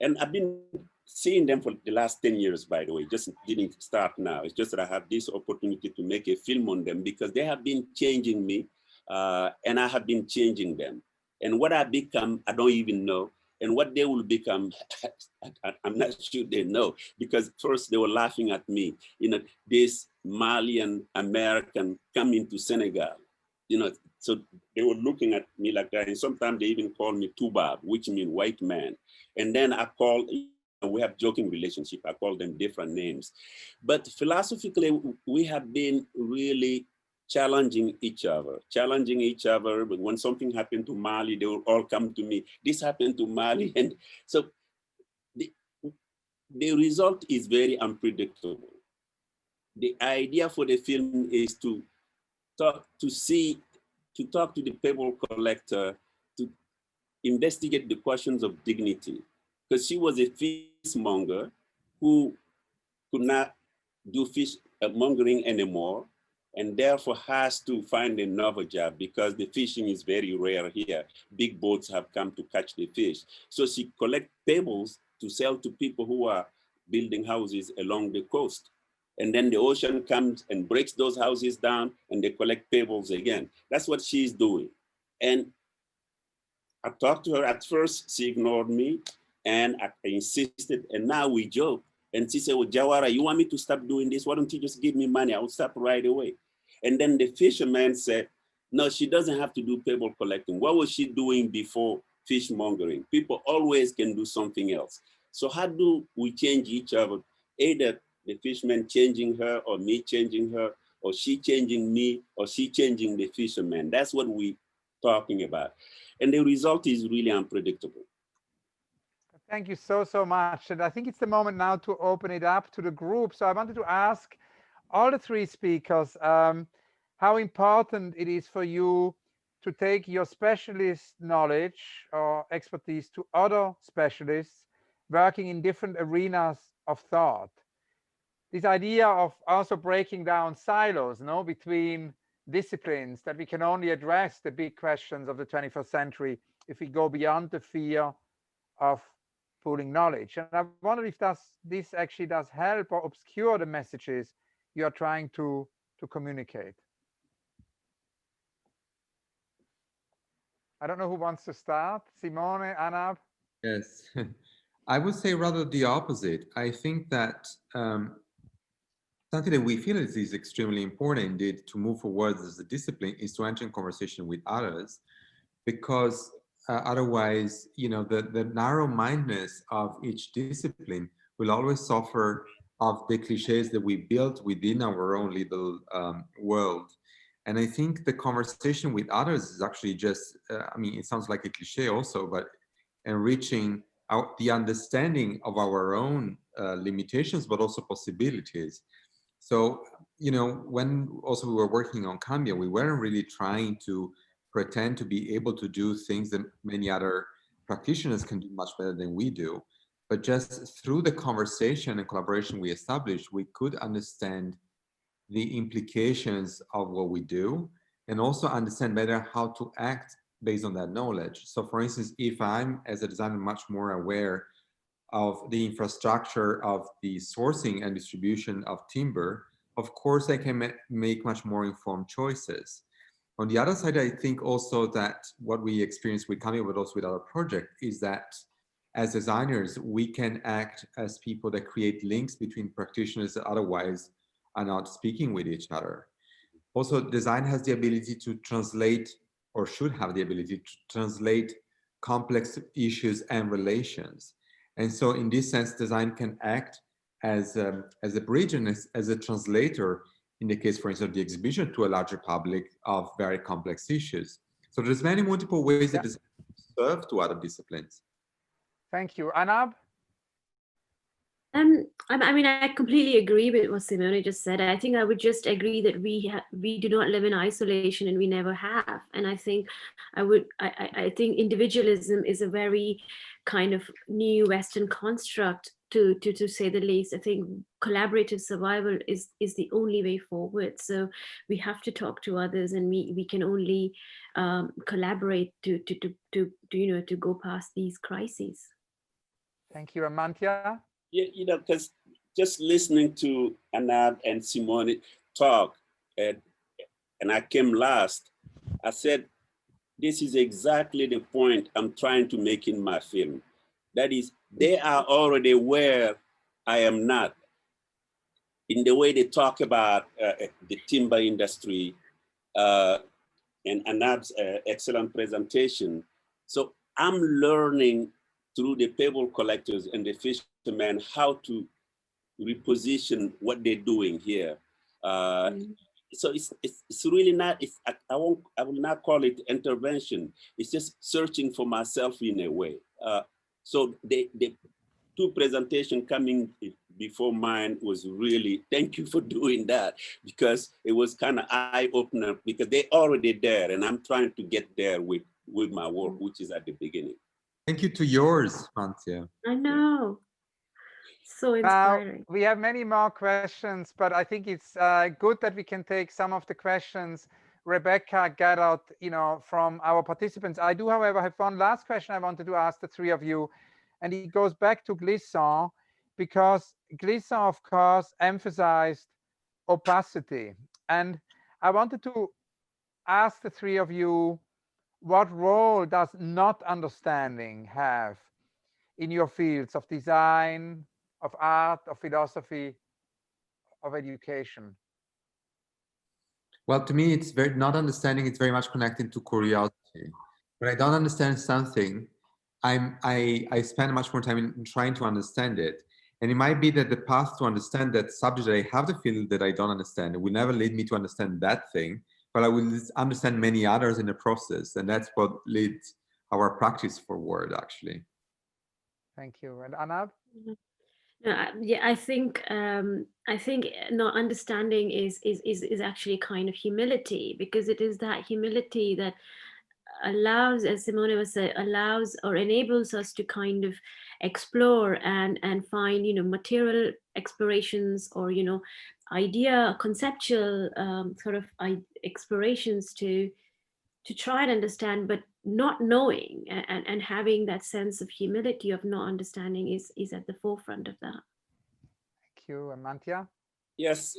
And I've been seeing them for the last 10 years, by the way, just didn't start now. It's just that I have this opportunity to make a film on them because they have been changing me and I have been changing them. And what I become, I don't even know. And what they will become, I'm not sure they know, because first they were laughing at me, this Malian American coming to Senegal, so they were looking at me like that. And sometimes they even call me Tubab, which means white man. And then we have joking relationship. I call them different names. But philosophically, we have been really challenging each other. But when something happened to Mali, they will all come to me. This happened to Mali. And so the result is very unpredictable. The idea for the film is to talk to the pebble collector, to investigate the questions of dignity. Because she was a fishmonger who could not do fish mongering anymore, and therefore has to find another job because the fishing is very rare here. Big boats have come to catch the fish. So she collects pebbles to sell to people who are building houses along the coast. And then the ocean comes and breaks those houses down and they collect pebbles again. That's what she's doing. And I talked to her at first, she ignored me and I insisted, and now we joke. And she said, well, Jawara, you want me to stop doing this? Why don't you just give me money? I will stop right away. And then the fisherman said, no, she doesn't have to do pebble collecting. What was she doing before fishmongering? People always can do something else. So how do we change each other? Either the fisherman changing her or me changing her, or she changing me, or she changing the fisherman. That's what we're talking about. And the result is really unpredictable. Thank you so much. And I think it's the moment now to open it up to the group. So I wanted to ask all the three speakers how important it is for you to take your specialist knowledge or expertise to other specialists working in different arenas of thought. This idea of also breaking down silos, between disciplines, that we can only address the big questions of the 21st century if we go beyond the fear of pooling knowledge. And I wonder if this actually does help or obscure the messages you are trying to communicate. I don't know who wants to start. Simone, Anab? Yes, I would say rather the opposite. I think that something that we feel is extremely important indeed to move forward as a discipline is to enter in conversation with others, because otherwise, the narrow-mindedness of each discipline will always suffer of the cliches that we built within our own little world. And I think the conversation with others is actually just, it sounds like a cliche also, but enriching the understanding of our own limitations, but also possibilities. So, when also we were working on Cambio, we weren't really trying to pretend to be able to do things that many other practitioners can do much better than we do. But just through the conversation and collaboration we established, we could understand the implications of what we do and also understand better how to act based on that knowledge. So for instance, if I'm as a designer much more aware of the infrastructure of the sourcing and distribution of timber, of course I can make much more informed choices. On the other side, I think also that what we experience with Cambio, but also with our project, is that as designers, we can act as people that create links between practitioners that otherwise are not speaking with each other. Also, design has the ability to translate, or should have the ability to translate, complex issues and relations. And so in this sense, design can act as a bridge and as a translator, in the case, for instance, of the exhibition, to a larger public of very complex issues. So there's many multiple ways that design serve to other disciplines. Thank you. Anab? I mean, I completely agree with what Simone just said. I think I would just agree that we do not live in isolation, and we never have. And I think I think individualism is a very kind of new Western construct, to say the least. I think collaborative survival is the only way forward. So we have to talk to others, and we can only collaborate to to go past these crises. Thank you, Mantia. Yeah, because just listening to Anab and Simone talk, and I came last, I said, this is exactly the point I'm trying to make in my film. That is, they are already where I am not. In the way they talk about the timber industry and Anab's excellent presentation. So I'm learning through the pebble collectors and the fishermen how to reposition what they're doing here. So it's really not, I will not call it intervention. It's just searching for myself in a way. So the two presentations coming before mine was really, thank you for doing that, because it was kind of eye-opener, because they're already there and I'm trying to get there with my work, which is at the beginning. Thank you to yours, Mantia. I know. So Now, inspiring. we have many more questions, but I think it's good that we can take some of the questions Rebecca gathered, from our participants. I do, however, have one last question I wanted to ask the three of you, and it goes back to Glissant, because Glissant, of course, emphasized opacity. And I wanted to ask the three of you, what role does not understanding have in your fields of design, of art, of philosophy, of education? Well, to me, it's very not understanding. It's very much connected to curiosity. When I don't understand something, I spend much more time in trying to understand it. And it might be that the path to understand that subject that I have to feel that I don't understand, it will never lead me to understand that thing, but I will understand many others in the process. And that's what leads our practice forward, actually. Thank you. And Anab? Yeah, I think not understanding is actually a kind of humility, because it is that humility that allows, as Simone was saying, allows or enables us to kind of explore and find material explorations, or idea conceptual sort of explorations to try and understand, but not knowing, and having that sense of humility of not understanding is at the forefront of that. Thank you. And Mantia? Yes,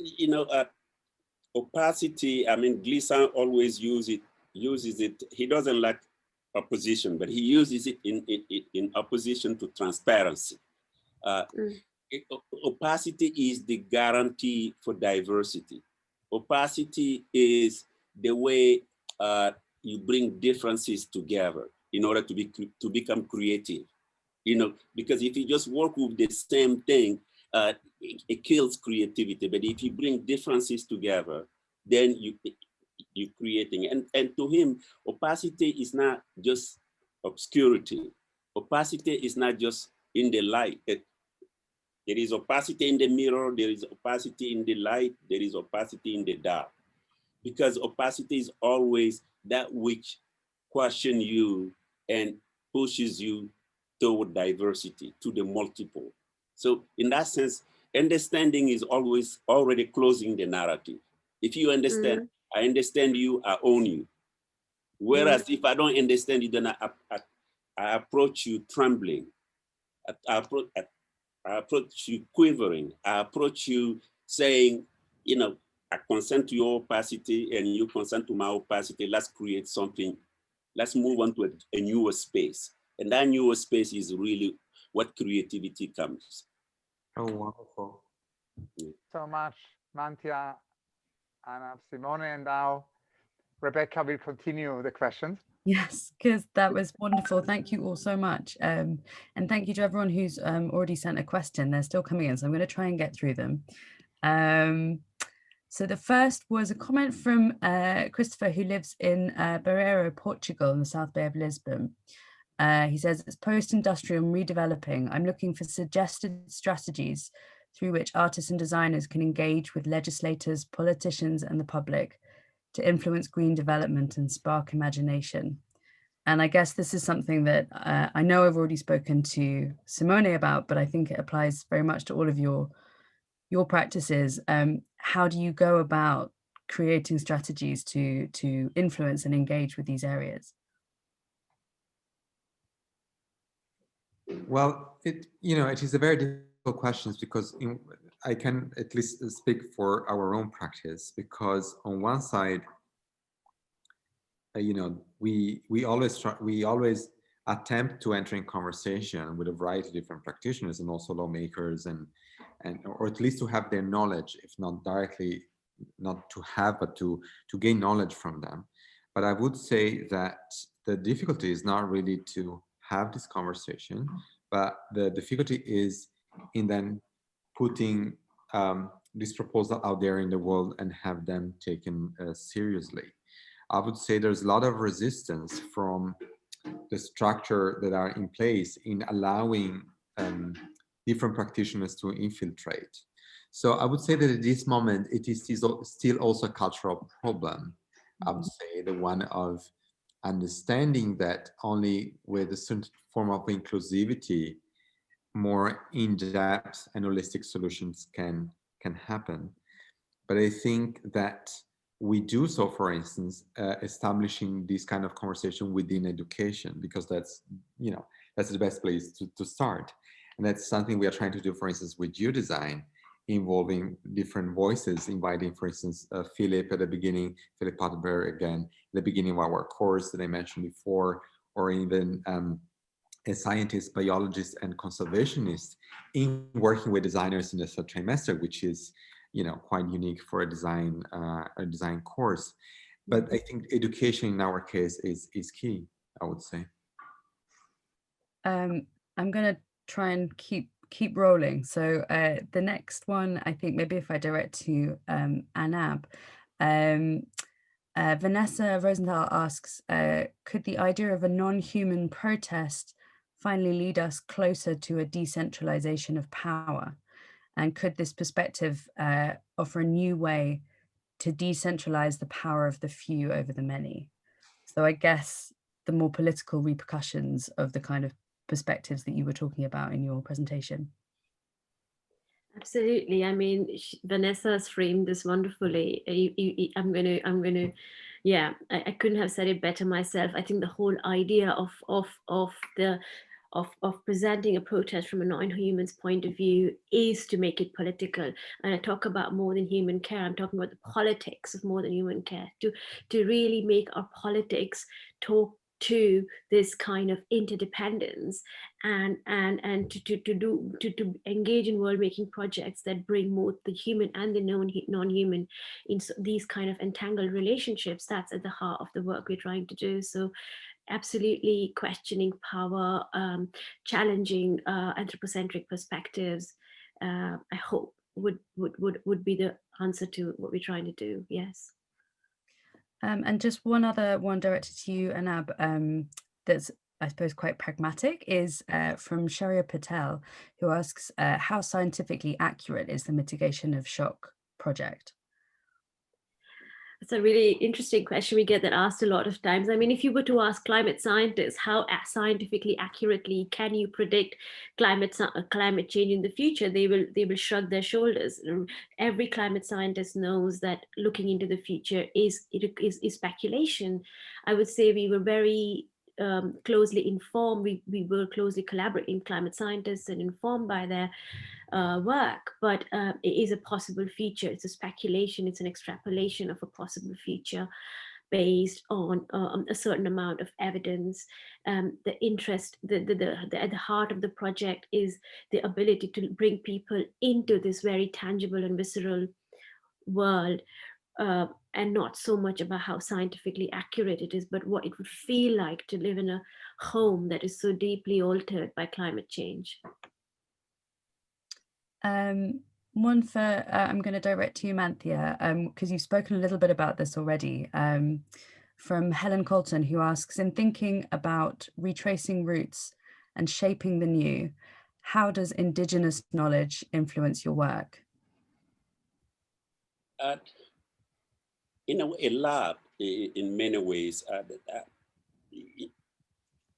opacity, I mean, Glissant always uses it. He doesn't like opposition, but he uses it in opposition to transparency. Opacity is the guarantee for diversity. Opacity is the way you bring differences together in order to become creative. Because if you just work with the same thing, it kills creativity. But if you bring differences together, then you're creating. And to him, opacity is not just obscurity. Opacity is not just in the light. There is opacity in the mirror, there is opacity in the light, there is opacity in the dark. Because opacity is always that which questions you and pushes you toward diversity, to the multiple. So in that sense, understanding is always already closing the narrative. If you understand, I understand you, I own you. Whereas if I don't understand you, then I approach you trembling. I approach you quivering. I approach you saying, I consent to your opacity and you consent to my opacity. Let's create something. Let's move on to a newer space. And that newer space is really what creativity comes. Oh, wonderful. So much, Mantia, Anab, Simone, and now Rebecca will continue the questions. Yes, because that was wonderful. Thank you all so much. And thank you to everyone who's already sent a question. They're still coming in, so I'm going to try and get through them. So the first was a comment from Christopher, who lives in Barreiro, Portugal, in the South Bay of Lisbon. He says, it's post-industrial and redeveloping. I'm looking for suggested strategies through which artists and designers can engage with legislators, politicians, and the public to influence green development and spark imagination. And I guess this is something that I know I've already spoken to Simone about, but I think it applies very much to all of your practices. How do you go about creating strategies to influence and engage with these areas? Well, it is a very difficult question, because I can at least speak for our own practice, because on one side, we always attempt to enter in conversation with a variety of different practitioners and also lawmakers, or at least to have their knowledge, if not directly, not to have, but to gain knowledge from them. But I would say that the difficulty is not really to have this conversation, but the difficulty is in then putting this proposal out there in the world and have them taken seriously. I would say there's a lot of resistance from the structure that are in place in allowing different practitioners to infiltrate. So I would say that at this moment, it is still also a cultural problem. I would say the one of understanding that only with a certain form of inclusivity, more in-depth and holistic solutions can happen. But I think that we do so, for instance, establishing this kind of conversation within education, because that's the best place to start. And that's something we are trying to do, for instance, with geodesign, involving different voices, inviting, for instance, Philip at the beginning, Philip Pottenberg again, at the beginning of our course that I mentioned before, or even a scientist, biologist, and conservationist in working with designers in the third trimester, which is quite unique for a design course. But I think education in our case is key, I would say. I'm going to try and keep rolling. So the next one, I think maybe if I direct to Anab, Vanessa Rosenthal asks, could the idea of a non-human protest finally lead us closer to a decentralization of power? And could this perspective offer a new way to decentralize the power of the few over the many? So I guess the more political repercussions of the kind of perspectives that you were talking about in your presentation. Absolutely. I mean, Vanessa's framed this wonderfully. I'm gonna, yeah, I couldn't have said it better myself. I think the whole idea of presenting a protest from a non-human's point of view is to make it political. And I talk about more than human care. I'm talking about the politics of more than human care, to really make our politics talk to this kind of interdependence, and to engage in world making projects that bring both the human and the non-human in these kind of entangled relationships. That's at the heart of the work we're trying to do. So absolutely questioning power, challenging anthropocentric perspectives, I hope would be the answer to what we're trying to do. Yes. And just one other one directed to you, Anab, that's, I suppose, quite pragmatic, is from Sharia Patel, who asks, how scientifically accurate is the mitigation of shock project? It's a really interesting question. We get that asked a lot of times. I mean, if you were to ask climate scientists, how scientifically accurately can you predict climate change in the future, they will shrug their shoulders. Every climate scientist knows that looking into the future is speculation. I would say we were very closely informed. We were closely collaborating, climate scientists, and informed by their work, but it is a possible future. It's a speculation, it's an extrapolation of a possible future based on a certain amount of evidence. The interest, at the heart of the project is the ability to bring people into this very tangible and visceral world, and not so much about how scientifically accurate it is, but what it would feel like to live in a home that is so deeply altered by climate change. One for, I'm going to direct to you, Manthia, because you've spoken a little bit about this already. from Helen Colton, who asks, in thinking about retracing roots and shaping the new, how does Indigenous knowledge influence your work? In a lot, in many ways.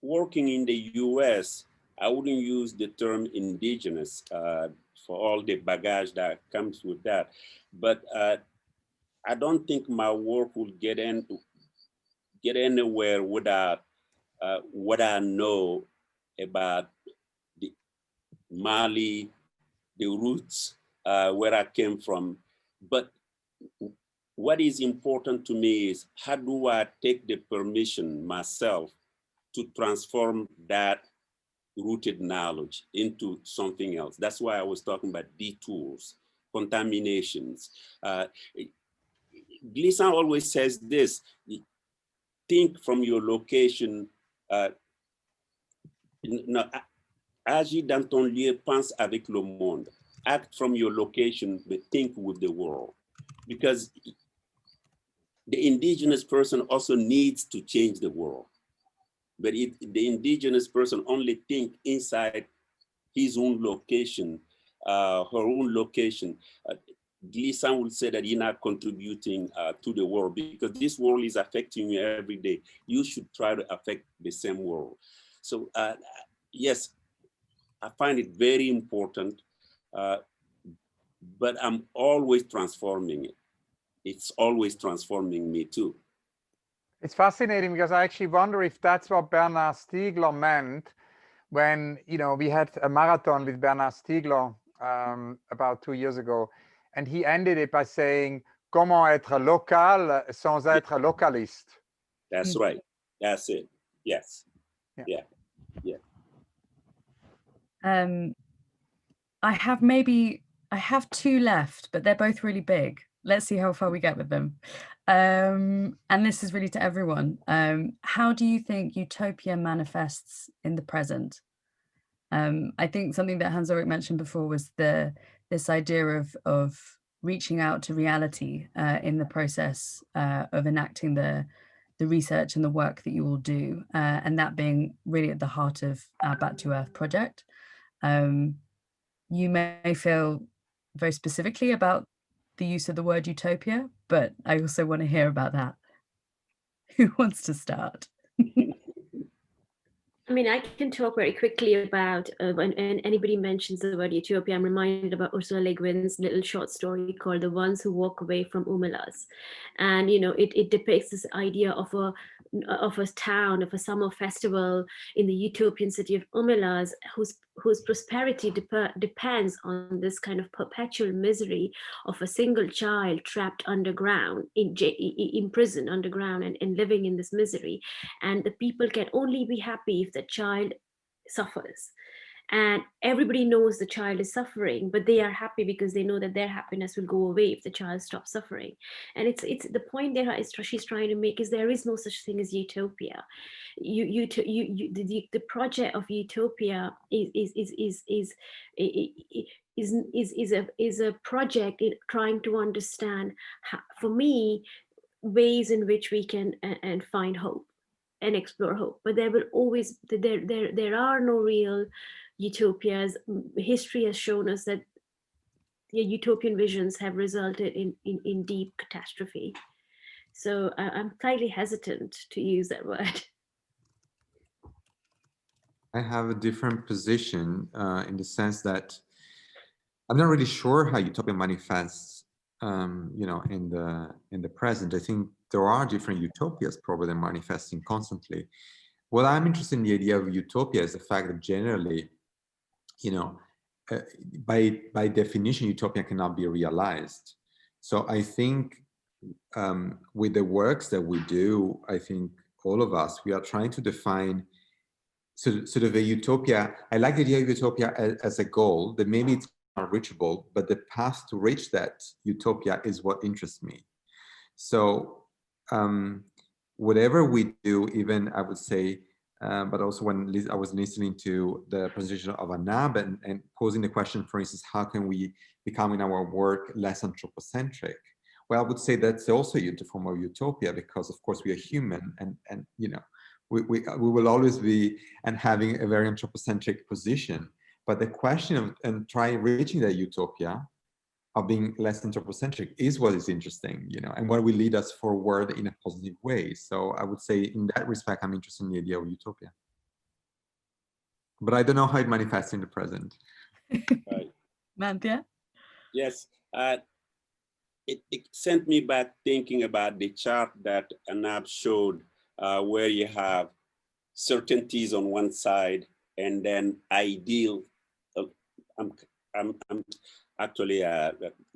Working in the US, I wouldn't use the term indigenous for all the baggage that comes with that. But I don't think my work will get anywhere without what I know about the Mali, the roots, where I came from. But what is important to me is how do I take the permission myself to transform that rooted knowledge into something else. That's why I was talking about detours, contaminations. Glissant always says this, think from your location. Agis dans ton lieu, pense avec le monde. Act from your location, but think with the world. Because the indigenous person also needs to change the world. But the indigenous person only think inside his own location, her own location. Klissan will say that you're not contributing to the world because this world is affecting you every day. You should try to affect the same world. So yes, I find it very important, but I'm always transforming it. It's always transforming me too. It's fascinating because I actually wonder if that's what Bernard Stiegler meant when, you know, we had a marathon with Bernard Stiegler about 2 years ago, and he ended it by saying, "Comment être local sans être localiste." That's right. That's it. Yes. Yeah. I have two left, but they're both really big. Let's see how far we get with them. And this is really to everyone. How do you think utopia manifests in the present? I think something that Hans-Ulrich mentioned before was this idea of reaching out to reality in the process of enacting the research and the work that you will do, and that being really at the heart of our Back to Earth project. You may feel very specifically about the use of the word utopia, but I also want to hear about that. Who wants to start? I mean, I can talk very quickly about when anybody mentions the word utopia, I'm reminded about Ursula Le Guin's little short story called The Ones Who Walk Away from Umelas. And, you know, it depicts this idea of a town, of a summer festival in the utopian city of Umelas, whose prosperity depends on this kind of perpetual misery of a single child trapped underground, in prison underground and living in this misery. And the people can only be happy if the child suffers. And everybody knows the child is suffering, but they are happy because they know that their happiness will go away if the child stops suffering. And it's the point there is she's trying to make is there is no such thing as utopia. The project of utopia is a project in trying to understand how, for me, ways in which we can and find hope and explore hope. But there will always there are no real utopias. History has shown us that the utopian visions have resulted in deep catastrophe. So I'm slightly hesitant to use that word. I have a different position in the sense that I'm not really sure how utopia manifests, you know, in the present. I think there are different utopias probably manifesting constantly. What I'm interested in the idea of utopia is the fact that generally, you know, by definition, utopia cannot be realized. So I think with the works that we do, I think all of us, we are trying to define sort of a utopia. I like the idea of utopia as a goal that maybe it's not reachable, but the path to reach that utopia is what interests me. So whatever we do, even I would say, but also when I was listening to the presentation of Anab and posing the question, for instance, how can we become in our work less anthropocentric? Well, I would say that's also a form of utopia, because of course we are human, and you know, we will always be and having a very anthropocentric position. But the question of and trying reaching that utopia of being less anthropocentric is what is interesting, you know, and what will lead us forward in a positive way. So I would say in that respect, I'm interested in the idea of utopia. But I don't know how it manifests in the present. Right. Manthia? Yes, it sent me back thinking about the chart that Anab showed, where you have certainties on one side and then ideal. I'm actually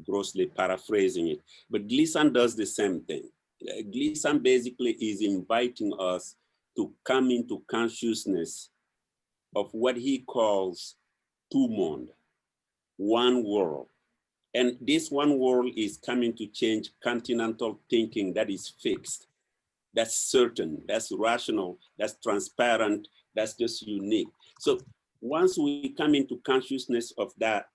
grossly paraphrasing it, but Klissan does the same thing. Klissan basically is inviting us to come into consciousness of what he calls tout monde, one world. And this one world is coming to change continental thinking that is fixed, that's certain, that's rational, that's transparent, that's just unique. So once we come into consciousness of that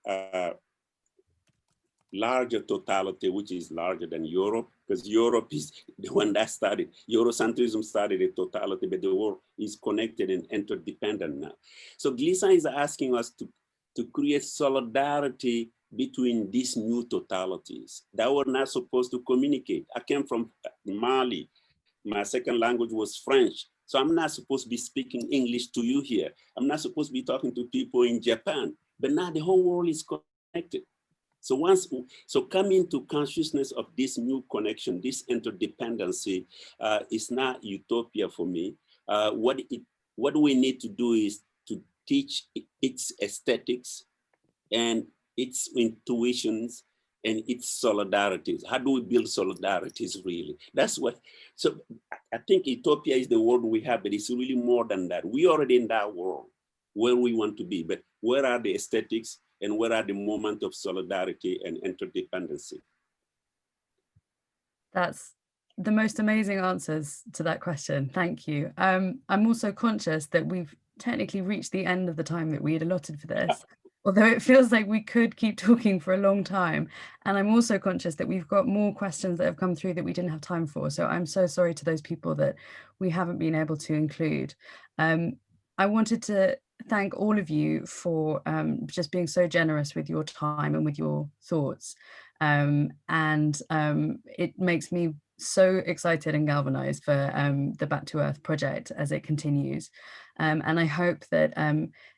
larger totality, which is larger than Europe, because Europe is the one that started, Eurocentrism started a totality, but the world is connected and interdependent now. So Klissan is asking us to create solidarity between these new totalities that were not supposed to communicate. I came from Mali. My second language was French. So I'm not supposed to be speaking English to you here. I'm not supposed to be talking to people in Japan, but now the whole world is connected. So coming to consciousness of this new connection, this interdependency is not utopia for me. What we need to do is to teach its aesthetics and its intuitions and its solidarities. How do we build solidarities really? That's what, so I think utopia is the word we have, but it's really more than that. We're already in that world where we want to be, but where are the aesthetics and where are the moments of solidarity and interdependency? That's the most amazing answers to that question. Thank you. I'm also conscious that we've technically reached the end of the time that we had allotted for this, although it feels like we could keep talking for a long time. And I'm also conscious that we've got more questions that have come through that we didn't have time for. So I'm so sorry to those people that we haven't been able to include. I wanted to thank all of you for just being so generous with your time and with your thoughts. It makes me so excited and galvanized for the Back to Earth project as it continues. And I hope that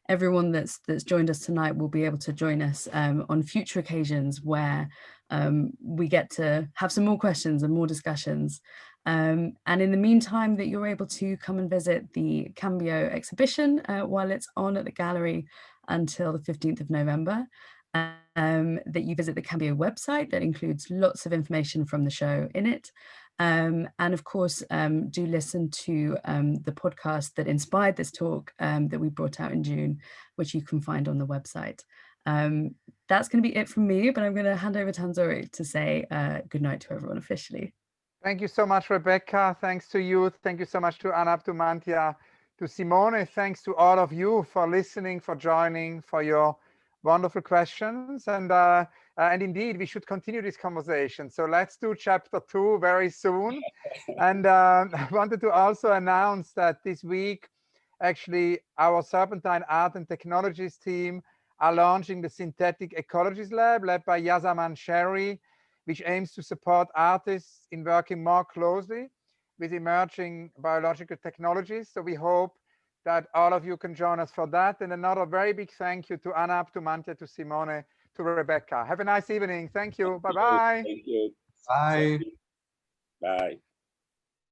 everyone that's joined us tonight will be able to join us on future occasions where we get to have some more questions and more discussions. And in the meantime, that you're able to come and visit the Cambio exhibition while it's on at the gallery until the 15th of November. That you visit the Cambio website that includes lots of information from the show in it. And of course, do listen to the podcast that inspired this talk that we brought out in June, which you can find on the website. That's going to be it from me, but I'm going to hand over to Ulrich to say good night to everyone officially. Thank you so much, Rebecca. Thanks to you. Thank you so much to Anab, to Mantia, to Simone. Thanks to all of you for listening, for joining, for your wonderful questions. And indeed, we should continue this conversation. So let's do chapter 2 very soon. And I wanted to also announce that this week, actually, our Serpentine Art and Technologies team are launching the Synthetic Ecologies Lab, led by Yazaman Sherry, which aims to support artists in working more closely with emerging biological technologies. So we hope that all of you can join us for that. And another very big thank you to Anab, to Mantia, to Simone, to Rebecca. Have a nice evening. Thank you. Bye-bye. Thank you. Bye. Bye.